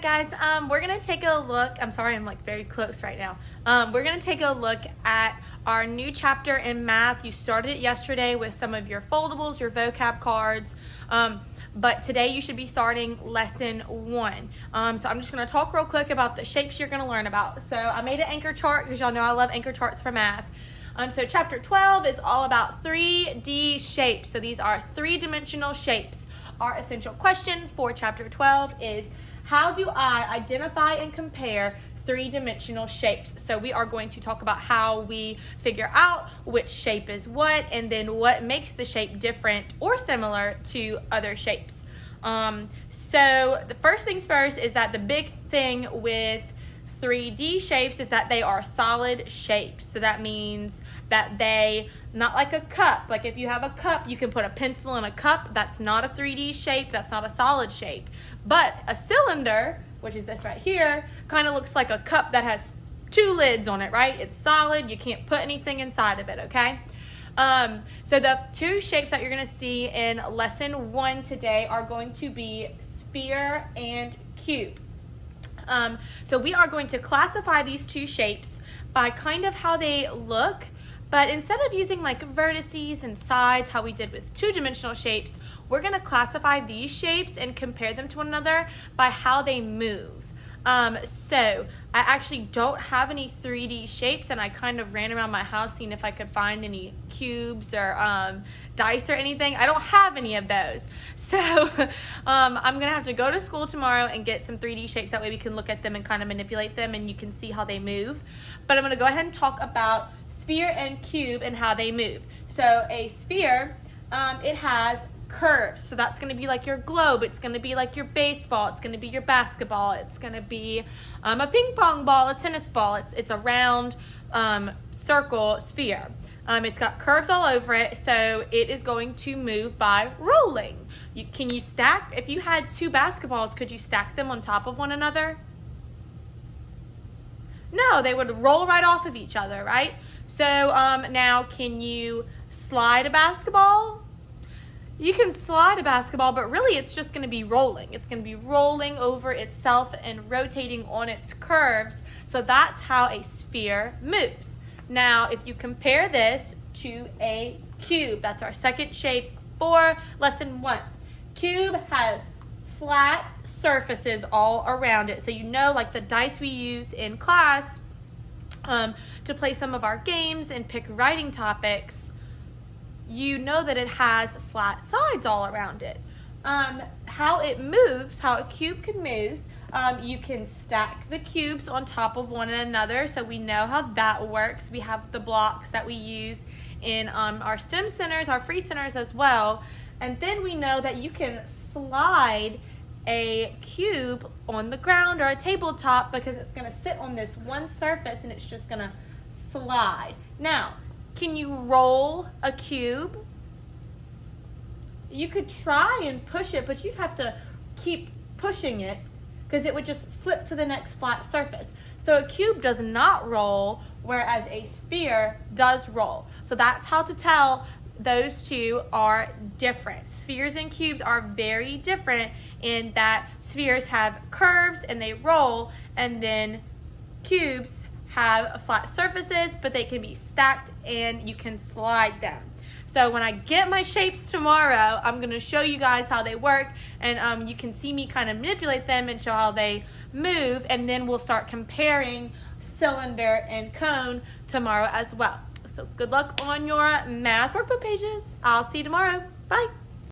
right, guys, we're gonna take a look. I'm sorry, I'm like very close right now. We're gonna take a look at our new chapter in math. You started it yesterday with some of your foldables, your vocab cards, but today you should be starting lesson 1. So I'm just gonna talk real quick about the shapes you're gonna learn about. So I made an anchor chart because y'all know I love anchor charts for math. So chapter 12 is all about 3D shapes. So these are 3-dimensional shapes. Our essential question for chapter 12 is, how do I identify and compare 3-dimensional shapes? So we are going to talk about how we figure out which shape is what, and then what makes the shape different or similar to other shapes. So the first things first is that the big thing with 3D shapes is that they are solid shapes. So that means that they, not like a cup. Like if you have a cup, you can put a pencil in a cup. That's not a 3D shape. That's not a solid shape. But a cylinder, which is this right here, kind of looks like a cup that has 2 lids on it, right? It's solid. You can't put anything inside of it, okay? So the 2 shapes that you're going to see in lesson 1 today are going to be sphere and cube. So we are going to classify these 2 shapes by kind of how they look, but instead of using like vertices and sides, how we did with 2-dimensional shapes, we're going to classify these shapes and compare them to one another by how they move. So I actually don't have any 3D shapes, and I kind of ran around my house seeing if I could find any cubes or dice or anything. I don't have any of those. So I'm going to have to go to school tomorrow and get some 3D shapes. That way we can look at them and kind of manipulate them and you can see how they move. But I'm going to go ahead and talk about sphere and cube and how they move. So a sphere, it has curves. So that's going to be like your globe. It's going to be like your baseball. It's going to be your basketball. It's going to be a ping pong ball, a tennis ball. It's a round circle sphere. It's got curves all over it, so it is going to move by rolling. Can you stack? If you had 2 basketballs, could you stack them on top of one another? No, they would roll right off of each other, right? So now, can you slide a basketball? You can slide a basketball, but really it's just going to be rolling. It's going to be rolling over itself and rotating on its curves. So that's how a sphere moves. Now, if you compare this to a cube, that's our second shape for lesson 1. Cube has flat surfaces all around it. So you know, like the dice we use in class to play some of our games and pick writing topics, you know that it has flat sides all around it. How it moves, how a cube can move, you can stack the cubes on top of one another, so we know how that works. We have the blocks that we use in our STEM centers, our free centers as well, and then we know that you can slide a cube on the ground or a tabletop because it's going to sit on this one surface and it's just going to slide. Now, can you roll a cube? You could try and push it, but you'd have to keep pushing it because it would just flip to the next flat surface. So a cube does not roll, whereas a sphere does roll. So that's how to tell those 2 are different. Spheres and cubes are very different in that spheres have curves and they roll, and then cubes have flat surfaces, but they can be stacked and you can slide them. So when I get my shapes tomorrow, I'm going to show you guys how they work, and you can see me kind of manipulate them and show how they move, and then we'll start comparing cylinder and cone tomorrow as well. So good luck on your math workbook pages. I'll see you tomorrow. Bye.